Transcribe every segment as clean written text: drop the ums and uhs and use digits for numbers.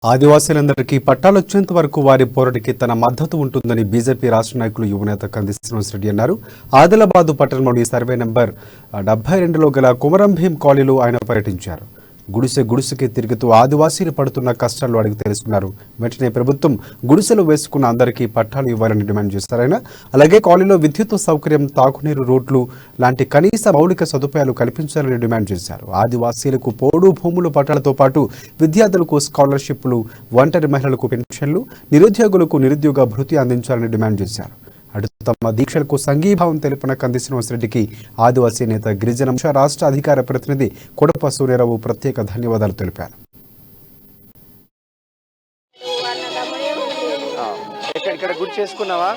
ఆదివాసీలందరికీ పట్టాలొచ్చేంత వరకు వారి పోరాటికి తన మద్దతు ఉంటుందని బీజేపీ రాష్ట్ర నాయకులు యువనేత కంది శ్రీనివాసరెడ్డి అన్నారు. ఆదిలాబాద్ పట్టణంలోని సర్వే నంబర్ 72లో గల కుమరం భీం కాలనీలో ఆయన పర్యటించారు. గుడిసెకి తిరుగుతూ ఆదివాసీలు పడుతున్న కష్టాలు అడిగి తెలుసుకున్నారు. వెంటనే ప్రభుత్వం గుడిసెలు వేసుకున్న అందరికీ పట్టాలు ఇవ్వాలని డిమాండ్ చేశారాయన. అలాగే కాలనీలో విద్యుత్ సౌకర్యం, తాగునీరు, రోడ్లు లాంటి కనీస మౌలిక సదుపాయాలు కల్పించాలని డిమాండ్ చేశారు. ఆదివాసీలకు పోడు భూములు పట్టాలతో పాటు విద్యార్థులకు స్కాలర్షిప్లు, ఒంటరి మహిళలకు పెన్షన్లు, నిరుద్యోగులకు నిరుద్యోగ భృతి అందించాలని డిమాండ్ చేశారు. అటు తమ దీక్షలకు సంఘీభావం తెలిపిన కంది శ్రీనివాసరెడ్డికి ఆదివాసీ నేత గిరిజన రాష్ట్ర అధికార ప్రతినిధి కొడప సూర్యారావు ప్రత్యేక ధన్యవాదాలు తెలిపారు. ఇక్కడ గుడి చేసుకున్నావా?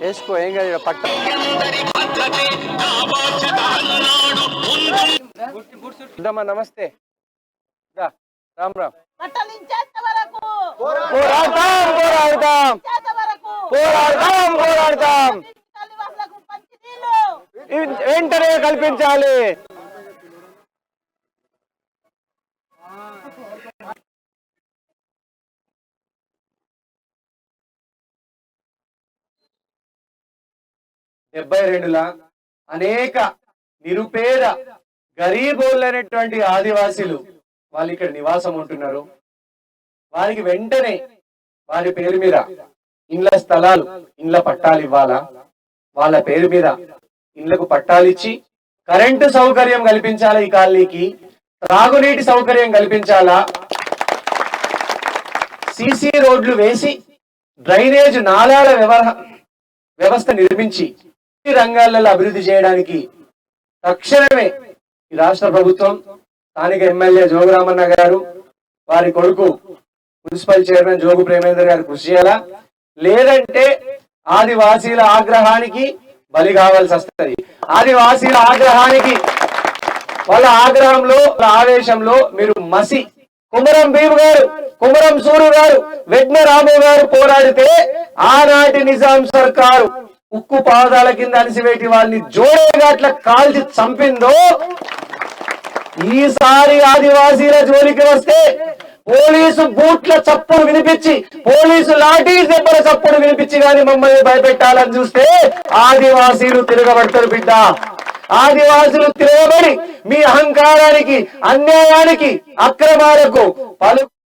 వేసుకో, ఏం కాదు. పట్ట నమస్తే, రామ్ రామ్. పోరాడతాం వెంటనే కల్పించాలి. అనేక నిరుపేద గరీబోళ్ళైనటువంటి ఆదివాసీలు వాళ్ళు ఇక్కడ నివాసం ఉంటున్నారు. వారికి వెంటనే వారి పేరు మీద ఇండ్ల స్థలాలు, ఇండ్ల పట్టాలు ఇవ్వాలా, వాళ్ళ పేరు మీద ఇండ్లకు పట్టాలిచ్చి కరెంటు సౌకర్యం కల్పించాలా, ఈ కాలనీకి త్రాగునీటి సౌకర్యం కల్పించాలా, సిసి రోడ్లు వేసి డ్రైనేజ్ నాలాల వ్యవస్థ నిర్మించి ఈ రంగాలలో అభివృద్ధి చేయడానికి తక్షణమే ఈ రాష్ట్ర ప్రభుత్వం, స్థానిక ఎమ్మెల్యే జోగురామన్న గారు, వారి కొడుకు మున్సిపల్ చైర్మన్ జోగు ప్రేమేందర్ గారు కృషి చేయాలా. లేదంటే ఆదివాసీల ఆగ్రహానికి బలి కావాల్సి వస్తుంది. ఆదివాసీల ఆగ్రహానికి, వాళ్ళ ఆగ్రహంలో, ఆవేశంలో మీరు మసి కుమరం భీమ్ గారు, కుమరం సూరు గారు, వెడ్న రాము గారు పోరాడితే ఆనాటి నిజాం సర్కారు ఉక్కు పాదాల కింద అనిసివేటి వాళ్ళని జోడేగాట్ల కాల్చి చంపిందో, ఈసారి ఆదివాసీల జోలికి వస్తే పోలీసు బూట్ల చప్పుడు వినిపించి, పోలీసు లాఠీ దెబ్బల చప్పుడు వినిపించి గాని మమ్మల్ని భయపెట్టాలని చూస్తే ఆదివాసీలు తిరగబడతారు బిడ్డ. ఆదివాసీలు తిరగబడి మీ అహంకారానికి, అన్యాయానికి, అక్రమాలకు పలు